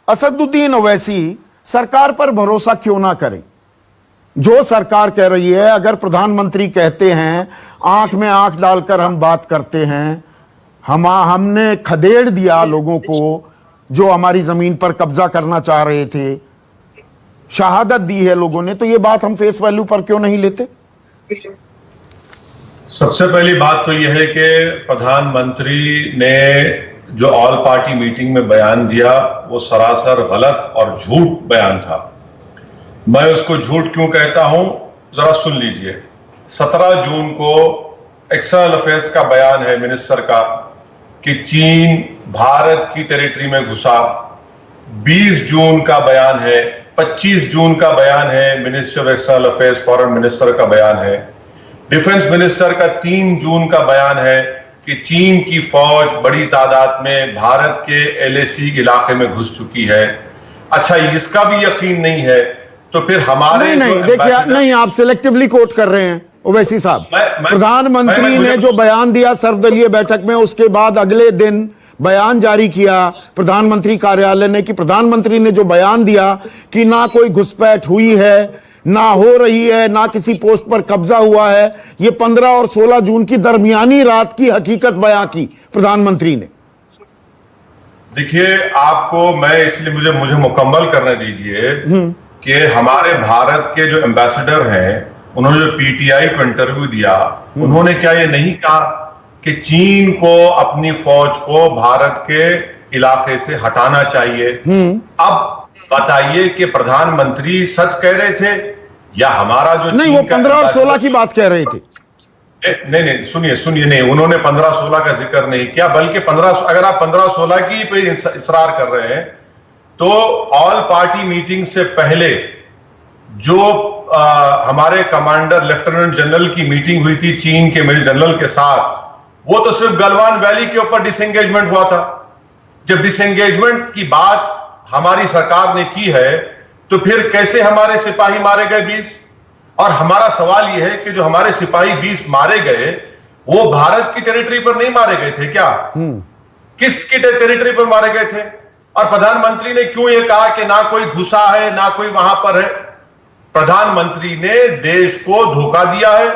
असदुद्दीन ओवैसी सरकार पर भरोसा क्यों ना करें? जो सरकार कह रही है, अगर प्रधानमंत्री कहते हैं आंख में आंख डालकर हम बात करते हैं, हमने खदेड़ दिया लोगों को जो हमारी जमीन पर कब्जा करना चाह रहे थे, शहादत दी है लोगों ने, तो ये बात हम फेस वैल्यू पर क्यों नहीं लेते? सबसे पहली बात तो यह है कि प्रधानमंत्री ने जो ऑल पार्टी मीटिंग में बयान दिया वो सरासर गलत और झूठ बयान था। मैं उसको झूठ क्यों कहता हूं, जरा सुन लीजिए। 17 जून को एक्सटर्नल अफेयर्स का बयान है मिनिस्टर का कि चीन भारत की टेरिटरी में घुसा। 20 जून का बयान है, 25 जून का बयान है, minister of external affairs foreign minister का बयान है। डिफेंस मिनिस्टर का 3 जून का बयान है कि चीन की फौज बड़ी तादाद में भारत के एलएसी इलाके में घुस चुकी है। अच्छा, इसका भी यकीन नहीं है तो फिर हमारे नहीं देखिए, नहीं, आप सिलेक्टिवली कोट कर रहे हैं ओवैसी साहब। प्रधानमंत्री ने जो बयान दिया सर्वदलीय बैठक में, उसके बाद अगले दिन बयान जारी किया प्रधानमंत्री कार्यालय ने कि प्रधानमंत्री ने जो बयान दिया कि ना कोई घुसपैठ हुई है, ना हो रही है, ना किसी पोस्ट पर कब्जा हुआ है, ये 15 और 16 जून की दरमियानी रात की हकीकत बयां की प्रधानमंत्री ने। देखिए, आपको मैं इसलिए मुझे मुकम्मल करने दीजिए कि हमारे भारत के जो एम्बेसडर हैं, उन्होंने जो पीटीआई को इंटरव्यू दिया, उन्होंने क्या ये नहीं कहा कि चीन को अपनी फौज को भारत के इलाके से हटाना चाहिए? अब बताइए कि प्रधानमंत्री सच कह रहे थे या हमारा जो नहीं, वो 15 और 16 की बात कह रहे थे। नहीं, सुनिए, नहीं, उन्होंने 15-16 का जिक्र नहीं किया, बल्कि 15, अगर आप 15-16 की पे इसरार कर रहे हैं तो ऑल पार्टी मीटिंग से पहले जो हमारे कमांडर लेफ्टिनेंट जनरल की मीटिंग हुई थी चीन के मेजर जनरल के साथ, वो तो सिर्फ गलवान वैली के ऊपर डिसएंगेजमेंट हुआ था। जब डिसएंगेजमेंट की बात हमारी सरकार ने की है तो फिर कैसे हमारे सिपाही मारे गए 20? और हमारा सवाल यह है कि जो हमारे सिपाही 20 मारे गए वो भारत की टेरिटरी पर नहीं मारे गए थे क्या? किसकी टेरिटरी पर मारे गए थे? और प्रधानमंत्री ने क्यों यह कहा कि ना कोई घुसा है ना कोई वहां पर है? प्रधानमंत्री ने देश को धोखा दिया है।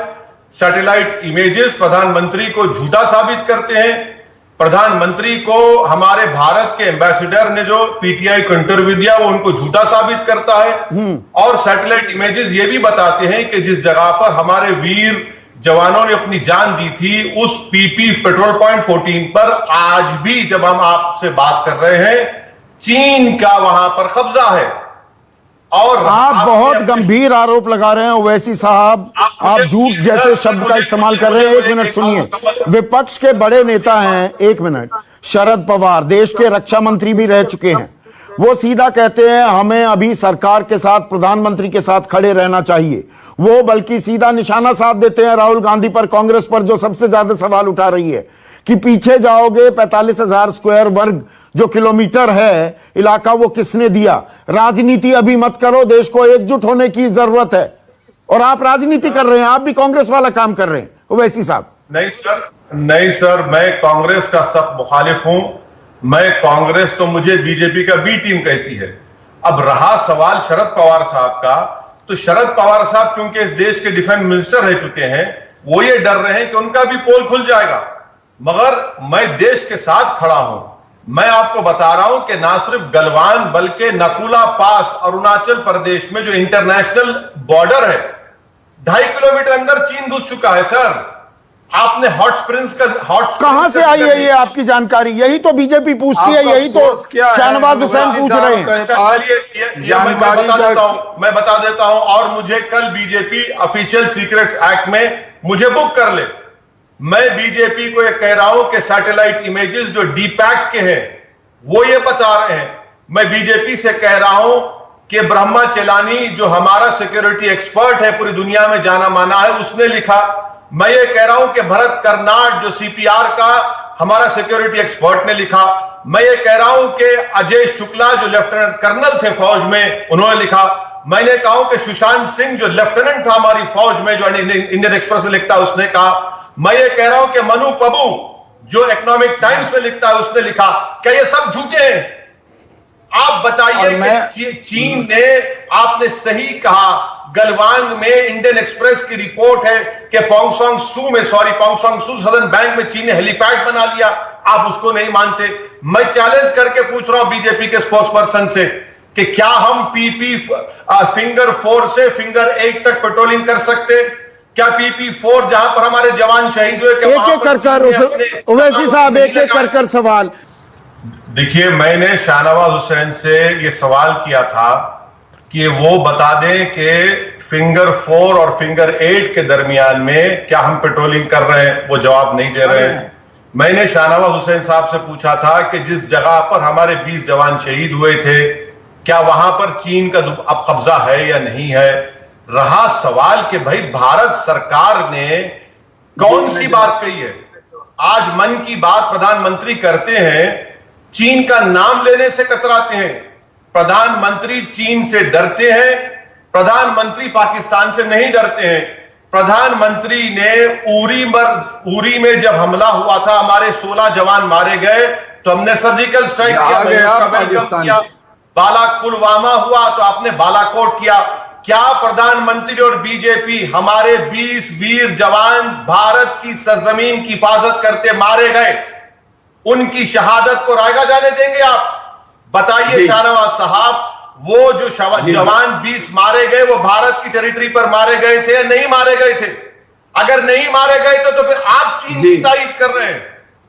सैटेलाइट इमेजेस प्रधानमंत्री को झूठा साबित करते हैं। प्रधानमंत्री को हमारे भारत के एम्बेसडर ने जो पीटीआई को इंटरव्यू दिया वो उनको झूठा साबित करता है। और सैटेलाइट इमेजेस ये भी बताते हैं कि जिस जगह पर हमारे वीर जवानों ने अपनी जान दी थी, उस पीपी पेट्रोल पॉइंट 14 पर आज भी जब हम आपसे बात कर रहे हैं, चीन का वहां पर कब्जा है। और आप बहुत गंभीर आरोप लगा रहे हैं ओवैसी साहब, आप झूठ जैसे शब्द का इस्तेमाल कर रहे हैं। एक मिनट सुनिए, विपक्ष के बड़े नेता हैं, एक मिनट, शरद पवार देश के रक्षा मंत्री भी रह चुके हैं, वो सीधा कहते हैं हमें अभी सरकार के साथ, प्रधानमंत्री के साथ खड़े रहना चाहिए। वो बल्कि सीधा निशाना साध देते हैं राहुल गांधी पर, कांग्रेस पर, जो सबसे ज्यादा सवाल उठा रही है कि पीछे जाओगे, 45,000 स्क्वायर वर्ग जो किलोमीटर है इलाका, वो किसने दिया? राजनीति अभी मत करो, देश को एकजुट होने की जरूरत है। और आप राजनीति कर रहे हैं, आप भी कांग्रेस वाला काम कर रहे हैं ओवैसी साहब। नहीं सर, मैं कांग्रेस का सख्त मुखालिफ हूं। मैं कांग्रेस तो मुझे बीजेपी का बी टीम कहती है। अब रहा सवाल शरद पवार साहब का, तो शरद पवार साहब क्योंकि इस देश के डिफेंस मिनिस्टर रह चुके हैं, वो ये डर रहे हैं कि उनका भी पोल खुल जाएगा। मगर मैं देश के साथ खड़ा हूं। मैं आपको बता रहा हूं कि ना सिर्फ गलवान बल्कि नकुला पास अरुणाचल प्रदेश में जो इंटरनेशनल बॉर्डर है, 2.5 किलोमीटर अंदर चीन घुस चुका है। सर, आपने हॉट स्प्रिंग्स कहां से आई है ये आपकी जानकारी? यही तो बीजेपी पूछती है, यही तो शाहनवाज हुसैन पूछ रहे हैं। मैं बता देता हूं। और मुझे कल बीजेपी ऑफिशियल सीक्रेट्स एक्ट में मुझे बुक कर ले। मैं बीजेपी को यह कह रहा हूं कि सैटेलाइट इमेजेस जो डीपैक के हैं वो ये बता रहे हैं। मैं बीजेपी से कह रहा हूं कि ब्रह्मा चेलानी जो हमारा सिक्योरिटी एक्सपर्ट है, पूरी दुनिया में जाना माना है, उसने लिखा। मैं ये कह रहा हूं कि भरत कर्नाड जो सीपीआर का हमारा सिक्योरिटी एक्सपर्ट ने लिखा। मैं ये कह रहा हूं कि अजय शुक्ला जो लेफ्टिनेंट कर्नल थे फौज में, उन्होंने लिखा। मैंने कहा हूं कि सुशांत सिंह जो लेफ्टिनेंट था हमारी फौज में, जो इंडियन एक्सप्रेस में लिखता है, उसने कहा। मैं ये कह रहा हूं कि मनु पबू जो इकोनॉमिक टाइम्स में लिखता है, उसने लिखा। क्या ये सब झूठे हैं? आप बताइए कि चीन ने, आपने सही कहा, गलवान में इंडियन एक्सप्रेस की रिपोर्ट है कि पोंगसोंग सू सदर्न बैंक में चीन ने हेलीपैड बना लिया। आप उसको नहीं मानते। मैं चैलेंज करके पूछ रहा हूं बीजेपी के स्पोक्स पर्सन से कि क्या हम पीपी फिंगर 4 से फिंगर 8 तक पेट्रोलिंग कर सकते? क्या पीपी 4 जहां पर हमारे जवान शहीद हुए, एक एक कर ओवैसी साहब, एक एक कर सवाल। देखिए, मैंने शाहनवाज हुसैन से यह सवाल किया था कि वो बता दें कि फिंगर 4 और फिंगर 8 के दरमियान में क्या हम पेट्रोलिंग कर रहे हैं। वो जवाब नहीं दे रहे हैं। मैंने शाहनवाज हुसैन साहब से पूछा था कि जिस जगह पर हमारे 20 जवान शहीद हुए थे, क्या वहां पर चीन का अब कब्जा है या नहीं है। रहा सवाल कि भाई भारत सरकार ने कौन सी बात कही है। आज मन की बात प्रधानमंत्री करते हैं, चीन का नाम लेने से कतराते हैं। प्रधानमंत्री चीन से डरते हैं, प्रधानमंत्री पाकिस्तान से नहीं डरते हैं। प्रधानमंत्री ने उरी में जब हमला हुआ था, हमारे 16 जवान मारे गए, तो हमने सर्जिकल स्ट्राइक किया। पुलवामा हुआ तो आपने बालाकोट किया। क्या प्रधानमंत्री और बीजेपी हमारे 20 वीर जवान भारत की सरजमीन की हिफाजत करते मारे गए, उनकी शहादत को रायगा जाने देंगे आप? बताइए शाहनवाज साहब, वो जो जवान 20 मारे गए, वो भारत की टेरिटरी पर मारे गए थे या नहीं मारे गए थे? अगर नहीं मारे गए तो फिर आप चीन की तारीफ कर रहे हैं,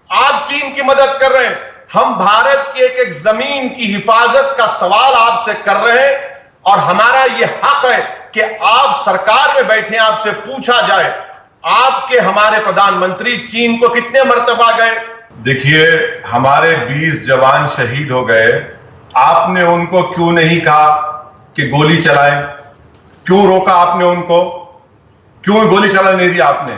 आप चीन की मदद कर रहे हैं। हम भारत की एक जमीन की हिफाजत का सवाल आपसे कर रहे हैं, और हमारा यह हक है कि आप सरकार में बैठे, आपसे पूछा जाए, आपके हमारे प्रधानमंत्री चीन को कितने मर्तबा गए? देखिए, हमारे 20 जवान शहीद हो गए, आपने उनको क्यों नहीं कहा कि गोली चलाएं? क्यों रोका आपने उनको? क्यों गोली चलाने नहीं दी आपने?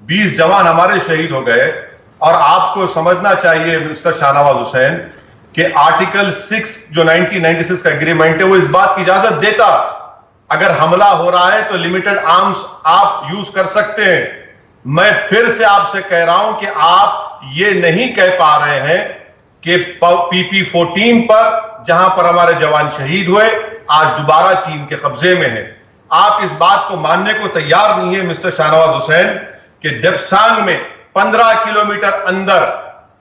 20 जवान हमारे शहीद हो गए, और आपको समझना चाहिए मिस्टर शाहनवाज हुसैन कि आर्टिकल 6 जो 1996 का एग्रीमेंट है, वो इस बात की इजाजत देता, अगर हमला हो रहा है तो लिमिटेड आर्म्स आप यूज कर सकते हैं। मैं फिर से आपसे कह रहा हूं कि आप ये नहीं कह पा रहे हैं कि पीपी 14 पर जहां पर हमारे जवान शहीद हुए, आज दोबारा चीन के कब्जे में है। आप इस बात को मानने को तैयार नहीं है मिस्टर शाहनवाज हुसैन कि डेप्सांग में 15 किलोमीटर अंदर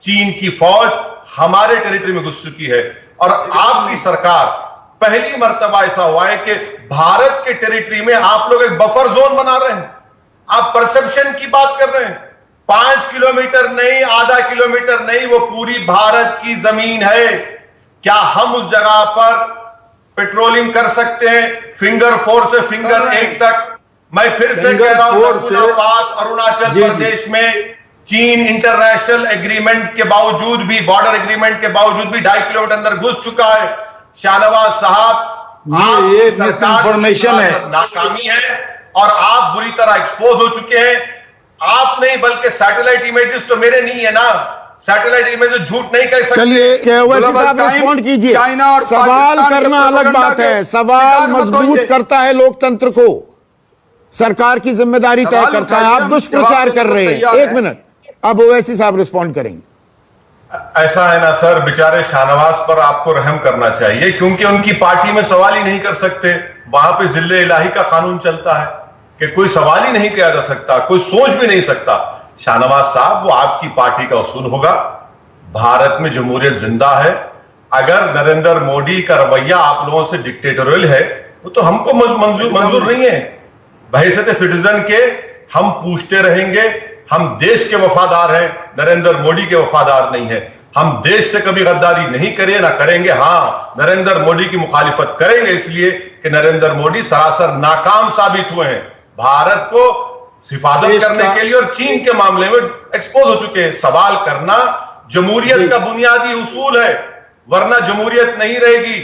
चीन की फौज हमारे टेरिटरी में घुस चुकी है, और आपकी सरकार, पहली मर्तबा ऐसा हुआ है कि भारत के टेरिटरी में आप लोग एक बफर जोन बना रहे हैं। आप परसेप्शन की बात कर रहे हैं। 5 किलोमीटर नहीं, आधा किलोमीटर नहीं, वो पूरी भारत की जमीन है। क्या हम उस जगह पर पेट्रोलिंग कर सकते हैं फिंगर 4 से फिंगर 8 तक? मैं फिर से कह रहा हूं, पास अरुणाचल प्रदेश में चीन इंटरनेशनल एग्रीमेंट के बावजूद भी, बॉर्डर एग्रीमेंट के बावजूद भी 2.5 किलोमीटर अंदर घुस चुका है। शाहनवाज साहब, ये मिसइंफॉर्मेशन है, नाकामी है, और आप बुरी तरह एक्सपोज हो चुके हैं। आप नहीं बल्कि सैटेलाइट इमेजेस तो मेरे नहीं है ना, सैटेलाइट इमेजेस झूठ नहीं कह सकते। चलिए ओवैसी साहब रिस्पॉन्ड कीजिए। सवाल करना अलग बात है, सवाल मजबूत करता है लोकतंत्र को, सरकार की जिम्मेदारी तय करता है। आप दुष्प्रचार कर रहे हैं। 1 मिनट, अब ओवैसी साहब रिस्पॉन्ड करेंगे। ऐसा है ना सर, बेचारे शाहनवाज पर आपको रहम करना चाहिए, क्योंकि उनकी पार्टी में सवाल ही नहीं कर सकते। वहां पे जिल्ले इलाही का कानून चलता है कि कोई सवाल ही नहीं किया जा सकता, कोई सोच भी नहीं सकता। शाहनवाज साहब, वो आपकी पार्टी का उसूल होगा। भारत में जमहूरियत जिंदा है। अगर नरेंद्र मोदी का रवैया आप लोगों से डिक्टेटोरियल है, वो तो हमको मंजूर नहीं है। बहैसियत सिटीजन के हम पूछते रहेंगे। हम देश के वफादार हैं, नरेंद्र मोदी के वफादार नहीं है। हम देश से कभी गद्दारी नहीं करे, ना करेंगे। हां, नरेंद्र मोदी की मुखालिफत करेंगे इसलिए कि नरेंद्र मोदी सरासर नाकाम साबित हुए हैं भारत को हिफाजत करने के लिए, और चीन के मामले में एक्सपोज हो चुके हैं। सवाल करना जमहूरियत का बुनियादी उसूल है, वरना जमहूरियत नहीं रहेगी।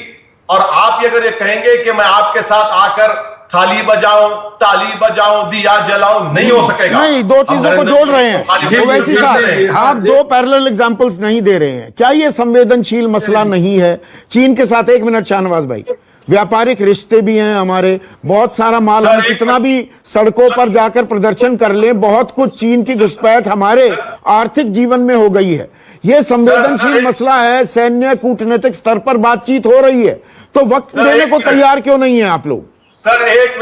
और आप अगर ये कहेंगे कि मैं आपके साथ आकर थाली बजाऊं, ताली बजाऊं, दिया जलाऊं, नहीं हो सकेगा। नहीं, दो चीजों को जोड़ रहे हैं ओवैसी साहब। आप 2 पैरेलल एग्जांपल्स नहीं दे रहे हैं। क्या ये संवेदनशील मसला नहीं है चीन के साथ? 1 मिनट शाहनवाज भाई, व्यापारिक रिश्ते भी हैं हमारे, बहुत सारा माल, सर, हम कितना भी सड़कों पर जाकर प्रदर्शन कर लें, बहुत कुछ चीन की घुसपैठ हमारे आर्थिक जीवन में हो गई है। ये संवेदनशील मसला है, सैन्य कूटनीतिक स्तर पर बातचीत हो रही है, तो वक्त देने को तैयार क्यों नहीं है आप लोग? सर एक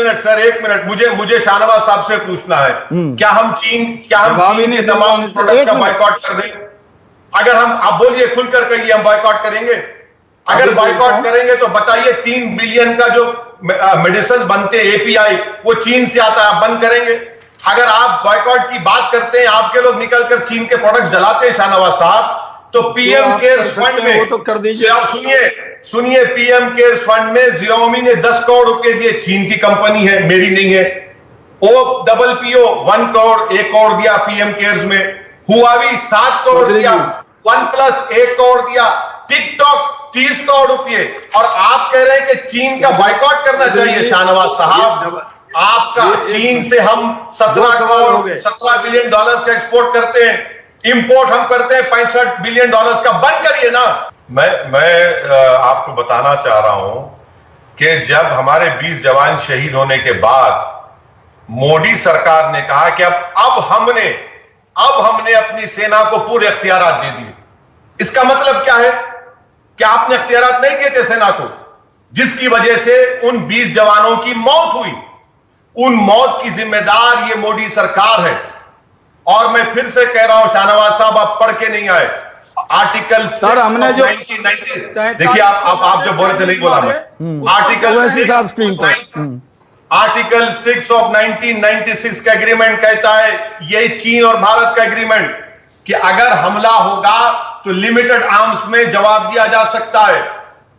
मिनट, मुझे शाहनवाज साहब से पूछना है, क्या हम चीन के तमाम प्रोडक्ट का बायकॉट कर दें? अगर हम, आप बोलिए खुलकर कहिए, हम बायकॉट करेंगे? अगर बायकॉट करेंगे तो बताइए 3 बिलियन का जो मेडिसिन बनते एपीआई वो चीन से आता है, आप बंद करेंगे? अगर आप बायकॉट की बात करते हैं, आपके लोग निकलकर चीन के प्रोडक्ट जलाते हैं शाहनवाज साहब, तो पीएम केयर्स फंड में, वो तो कर दीजिए। सुनिए, पीएम केयर्स फंड में Xiaomi ने 10 करोड़ रुपए दिए, चीन की कंपनी है, मेरी नहीं है। OPPO 1 करोड़ 1 करोड़ दिया पीएम केयर्स में, हुआवी 7 करोड़ दिया, OnePlus 1 करोड़ दिया, टिकटॉक 30 करोड़ रुपए, और आप कह रहे हैं कि चीन का बायकॉट करना चाहिए। शाहनवाज साहब, आपका चीन से हम 17 बिलियन डॉलर्स का एक्सपोर्ट करते हैं, इंपोर्ट हम करते हैं 65 बिलियन डॉलर्स का, बंद करिए ना। मैं आपको बताना चाह रहा हूं कि जब हमारे 20 जवान शहीद होने के बाद मोदी सरकार ने कहा कि अब हमने अपनी सेना को पूरे इख्तियारात दे दिए, इसका मतलब क्या है कि आपने इख्तियारात नहीं दिए थे सेना को, जिसकी वजह से उन 20 जवानों की मौत हुई। उन मौत की जिम्मेदार ये मोदी सरकार है। और मैं फिर से कह रहा हूं शाहनवाज साहब, आप पढ़ के नहीं आए आर्टिकल सर, हमने जो 1990, देखिए आप जो बोले थे नहीं बोला मैं, आर्टिकल 6 ऑफ 1996 का एग्रीमेंट कहता है, यही चीन और भारत का एग्रीमेंट, कि अगर हमला होगा तो लिमिटेड आर्म्स में जवाब दिया जा सकता है।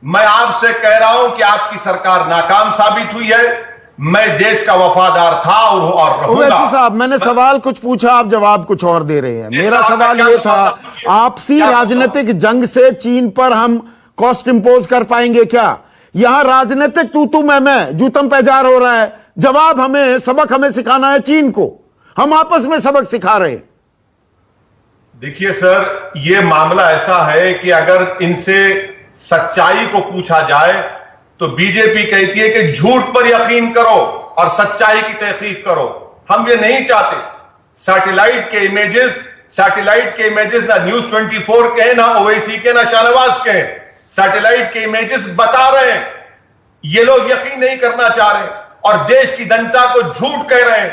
मैं आपसे कह रहा हूं कि आपकी सरकार नाकाम साबित हुई है। मैं देश का वफादार था और रहूंगा। ओवैसी साहब, मैंने सवाल कुछ पूछा, आप जवाब कुछ और दे रहे हैं। मेरा सवाल ये था, आपसी राजनीतिक जंग से चीन पर हम कॉस्ट इंपोज कर पाएंगे क्या? यहां राजनीतिक तू मैं जूतम पैजार हो रहा है। जवाब हमें, सबक हमें सिखाना है चीन को, हम आपस में सबक सिखा रहे हैं। देखिए सर, यह मामला ऐसा है कि अगर इनसे सच्चाई को पूछा जाए तो बीजेपी कहती है कि झूठ पर यकीन करो और सच्चाई की तहकीक करो। हम ये नहीं चाहते। सैटेलाइट के इमेजेस ना न्यूज 24 के हैं, ना ओवैसी के, ना शाहनवाज के हैं। सैटेलाइट के इमेजेस बता रहे हैं, ये लोग यकीन नहीं करना चाह रहे और देश की जनता को झूठ कह रहे हैं।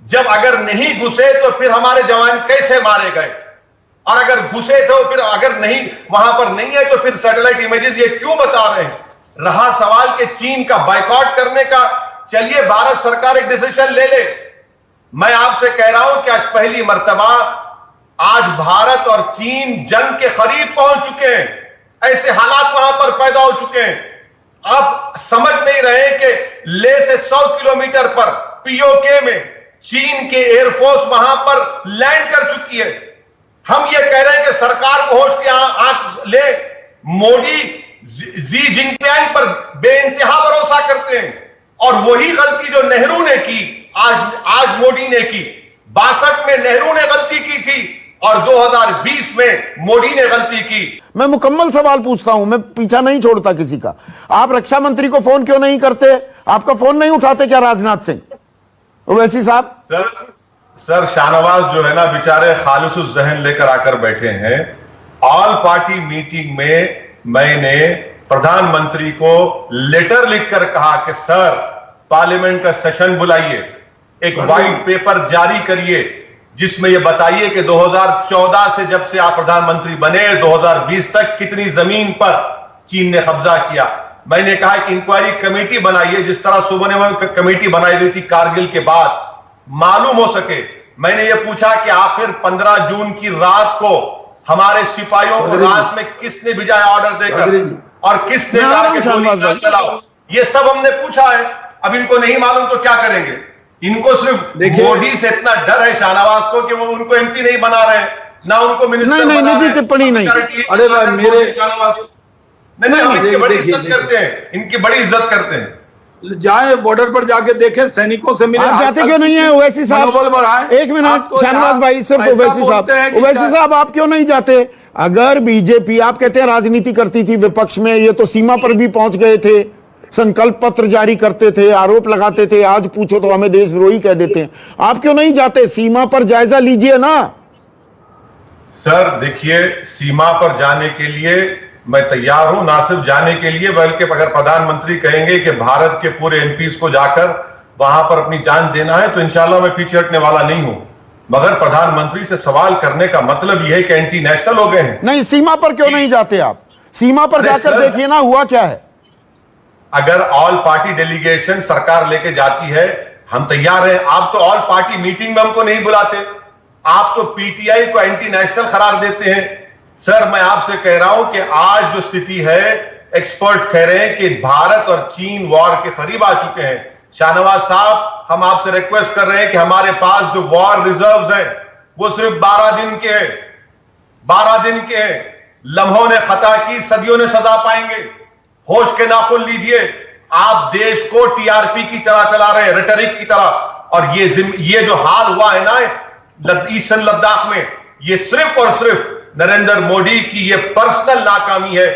जब अगर नहीं घुसे तो फिर हमारे जवान कैसे मारे गए, और अगर घुसे तो फिर, अगर नहीं, वहां पर नहीं है तो फिर सैटेलाइट इमेजेस ये क्यों बता रहे हैं? रहा सवाल के चीन का बायकॉट करने का, चलिए भारत सरकार एक डिसीजन ले ले। मैं आपसे कह रहा हूं कि आज पहली मर्तबा आज भारत और चीन जंग के करीब पहुंच चुके हैं। ऐसे हालात वहां पर पैदा हो चुके हैं। आप समझ नहीं रहे कि ले से 100 किलोमीटर पर पीओके में चीन के एयरफोर्स वहां पर लैंड कर चुकी है। हम ये कह रहे हैं कि सरकार को होश की आंख ले। मोदी जी जिनपिंग पर बेइंतहा भरोसा करते हैं, और वही गलती जो नेहरू ने की आज मोदी ने की। 62 में नेहरू ने गलती की थी और 2020 में मोदी ने गलती की। मैं मुकम्मल सवाल पूछता हूं, मैं पीछा नहीं छोड़ता किसी का। आप रक्षा मंत्री को फोन क्यों नहीं करते? आपका फोन नहीं उठाते क्या राजनाथ सिंह? ओवैसी साहब, सर शाहनवाज जो है ना, बेचारे खालिसुल जहन लेकर आकर बैठे हैं। ऑल पार्टी मीटिंग में मैंने प्रधानमंत्री को लेटर लिखकर कहा कि सर, पार्लियामेंट का सेशन बुलाइए, एक व्हाइट पेपर जारी करिए जिसमें यह बताइए कि 2014 से जब से आप प्रधानमंत्री बने 2020 तक कितनी जमीन पर चीन ने कब्जा किया। मैंने कहा कि इंक्वायरी कमेटी बनाइए, जिस तरह सुबह कमेटी बनाई गई थी कारगिल के बाद, मालूम हो सके। मैंने यह पूछा कि आखिर 15 जून की रात को हमारे सिपाहियों को रात में किसने भिजाया ऑर्डर देकर, और किसने कहा कि गोली ना चलाओ। ये सब हमने पूछा है। अब इनको नहीं मालूम तो क्या करेंगे? इनको सिर्फ मोदी से इतना डर है शाहनवाज को कि वो उनको एमपी नहीं बना रहे, ना उनको मिनिस्टर नहीं, निजी टिप्पणी नहीं। अरे भाई, मेरे शाहनवाज नहीं, इनकी बड़ी इज्जत करते हैं, इनकी बड़ी इज्जत करते हैं। जाए बॉर्डर पर जाके देखें, सैनिकों से मिले। आप जाते क्यों नहीं है ओवैसी साहब? एक मिनट शाहनवाज भाई, सिर्फ ओवैसी साहब, ओवैसी साहब आप क्यों नहीं जाते? अगर बीजेपी, आप कहते हैं राजनीति करती थी विपक्ष में, ये तो सीमा पर भी पहुंच गए थे, संकल्प पत्र जारी करते थे, आरोप लगाते थे, आज पूछो तो हमें देशद्रोही कह देते हैं। आप क्यों नहीं जाते? सीमा पर जायजा लीजिए ना। सर देखिए, सीमा पर जाने के लिए मैं तैयार हूं, ना सिर्फ जाने के लिए बल्कि अगर प्रधानमंत्री कहेंगे कि भारत के पूरे एमपीज को जाकर वहां पर अपनी जान देना है तो इंशाल्लाह मैं पीछे हटने वाला नहीं हूं। मगर प्रधानमंत्री से सवाल करने का मतलब यह है कि एंटी नेशनल हो गए हैं। नहीं, सीमा पर क्यों नहीं जाते आप? सीमा पर अरे जाकर सर, देखिए ना हुआ क्या है। अगर ऑल पार्टी डेलीगेशन सरकार लेके जाती है, हम तैयार हैं। आप तो ऑल पार्टी मीटिंग में हमको नहीं बुलाते, आप तो पीटीआई को एंटी नेशनल करार देते हैं। सर मैं आपसे कह रहा हूं कि आज जो स्थिति है, एक्सपर्ट्स कह रहे हैं कि भारत और चीन वॉर के करीब आ चुके हैं। शाहनवाज साहब, हम आपसे रिक्वेस्ट कर रहे हैं कि हमारे पास जो वॉर रिजर्व्स हैं वो सिर्फ 12 दिन के हैं, 12 दिन के हैं। लम्हों ने खता की, सदियों ने सजा पाएंगे। होश के नाखून लीजिए। आप देश को टीआरपी की तरह चला रहे हैं, रेटरिक की तरह। और ये जो हाल हुआ है ना ईस्टर्न लद्दाख में, ये सिर्फ और सिर्फ नरेंद्र मोदी की ये पर्सनल नाकामी है।